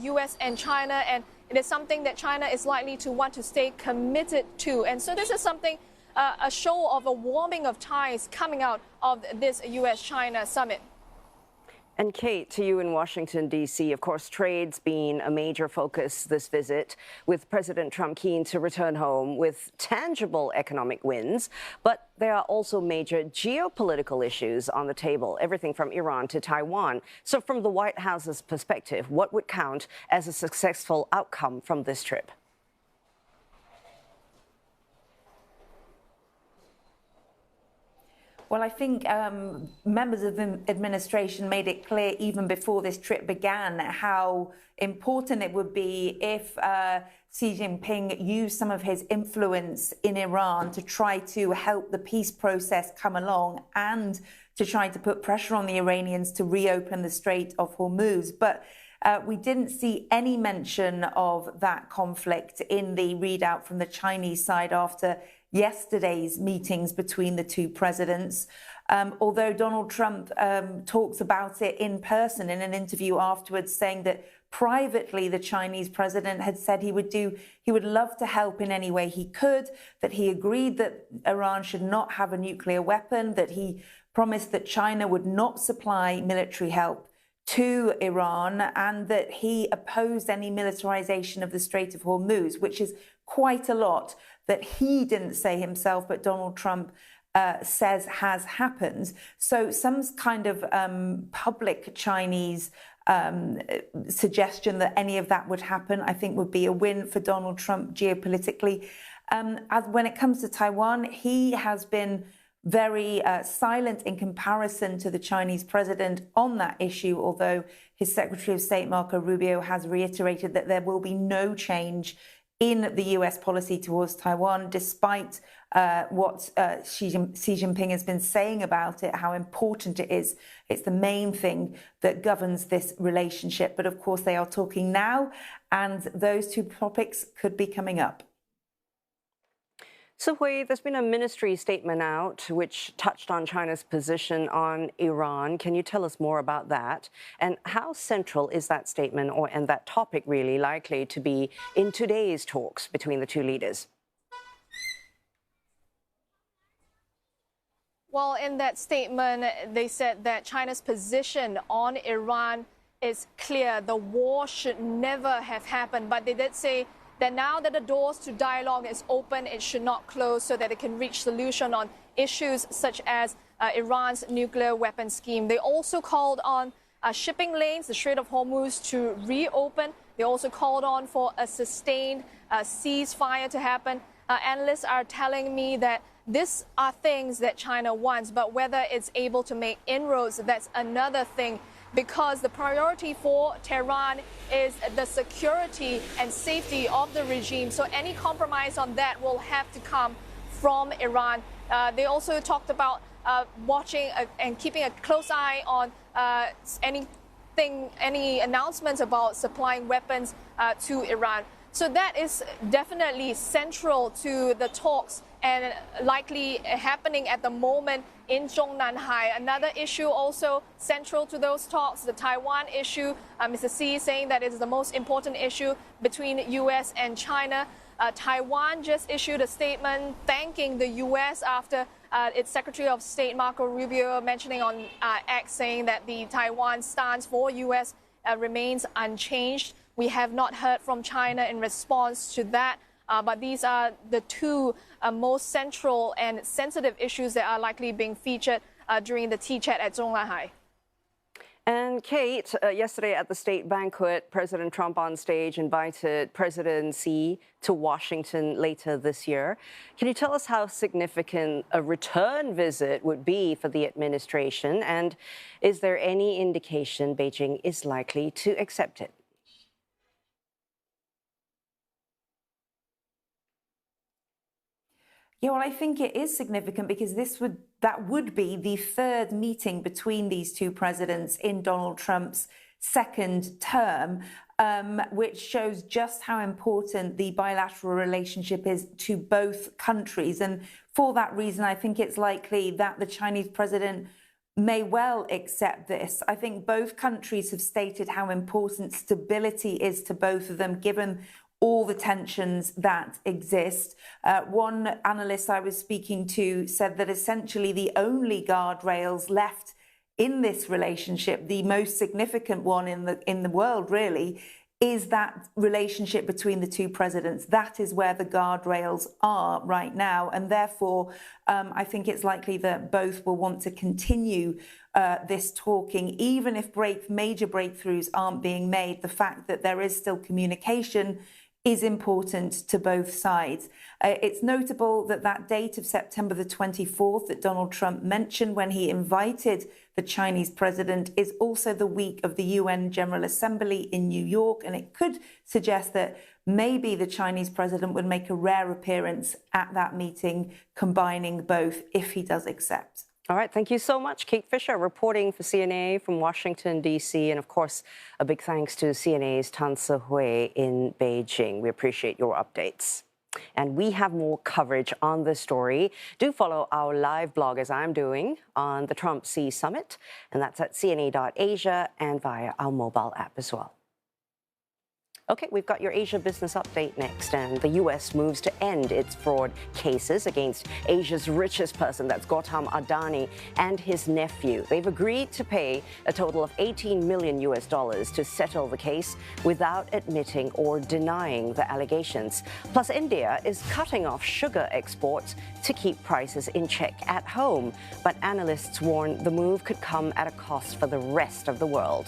U.S. and China, and it is something that China is likely to want to stay committed to. And so this is something, a show of a warming of ties coming out of this U.S.-China summit. And Kate, to you in Washington, D.C., of course, trade's been a major focus this visit, with President Trump keen to return home with tangible economic wins. But there are also major geopolitical issues on the table, everything from Iran to Taiwan. So from the White House's perspective, what would count as a successful outcome from this trip? Well, I think members of the administration made it clear even before this trip began how important it would be if Xi Jinping used some of his influence in Iran to try to help the peace process come along and to try to put pressure on the Iranians to reopen the Strait of Hormuz. But we didn't see any mention of that conflict in the readout from the Chinese side after yesterday's meetings between the two presidents. Although Donald Trump talks about it in person in an interview afterwards, saying that privately the Chinese president had said he would love to help in any way he could, that he agreed that Iran should not have a nuclear weapon, that he promised that China would not supply military help to Iran, and that he opposed any militarization of the Strait of Hormuz, which is quite a lot that he didn't say himself, but Donald Trump says has happened. So some kind of public Chinese suggestion that any of that would happen, I think would be a win for Donald Trump geopolitically. As when it comes to Taiwan, he has been very silent in comparison to the Chinese president on that issue, although his Secretary of State, Marco Rubio, has reiterated that there will be no change in the US policy towards Taiwan, despite what Xi Jinping has been saying about it, how important it is. It's the main thing that governs this relationship. But of course, they are talking now, and those two topics could be coming up. So, Hui, there's been a ministry statement out which touched on China's position on Iran. Can you tell us more about that? And how central is that statement and that topic really likely to be in today's talks between the two leaders? Well, in that statement, they said that China's position on Iran is clear. The war should never have happened. But they did say that now that the doors to dialogue is open, it should not close so that it can reach solution on issues such as Iran's nuclear weapon scheme. They also called on shipping lanes, the Strait of Hormuz, to reopen. They also called on for a sustained ceasefire to happen. Analysts are telling me that these are things that China wants, but whether it's able to make inroads, that's another thing, because the priority for Tehran is the security and safety of the regime. So any compromise on that will have to come from Iran. They also talked about watching and keeping a close eye on any announcements about supplying weapons to Iran. So that is definitely central to the talks and likely happening at the moment in Zhongnanhai. Another issue also central to those talks, the Taiwan issue. Mr. Xi saying that it is the most important issue between U.S. and China. Taiwan just issued a statement thanking the U.S. after its Secretary of State Marco Rubio mentioning on X saying that the Taiwan stance for U.S. Remains unchanged. We have not heard from China in response to that. But these are the two most central and sensitive issues that are likely being featured during the tea chat at Zhongnanhai. And Kate, yesterday at the state banquet, President Trump on stage invited President Xi to Washington later this year. Can you tell us how significant a return visit would be for the administration? And is there any indication Beijing is likely to accept it? Yeah, well, I think it is significant because that would be the third meeting between these two presidents in Donald Trump's second term, which shows just how important the bilateral relationship is to both countries. And for that reason, I think it's likely that the Chinese president may well accept this. I think both countries have stated how important stability is to both of them, given all the tensions that exist. One analyst I was speaking to said that essentially the only guardrails left in this relationship, the most significant one in the world really, is that relationship between the two presidents. That is where the guardrails are right now. And therefore, I think it's likely that both will want to continue this talking, even if major breakthroughs aren't being made. The fact that there is still communication is important to both sides. It's notable that that date of September the 24th that Donald Trump mentioned when he invited the Chinese president is also the week of the UN General Assembly in New York, and it could suggest that maybe the Chinese president would make a rare appearance at that meeting, combining both if he does accept. All right, thank you so much, Kate Fisher, reporting for CNA from Washington, D.C. And of course, a big thanks to CNA's Tan Se-Hui in Beijing. We appreciate your updates. And we have more coverage on this story. Do follow our live blog, as I'm doing, on the Trump-Xi Summit. And that's at cna.asia and via our mobile app as well. Okay, we've got your Asia Business Update next, and the U.S. moves to end its fraud cases against Asia's richest person, that's Gautam Adani, and his nephew. They've agreed to pay a total of $18 million to settle the case without admitting or denying the allegations. Plus, India is cutting off sugar exports to keep prices in check at home. But analysts warn the move could come at a cost for the rest of the world.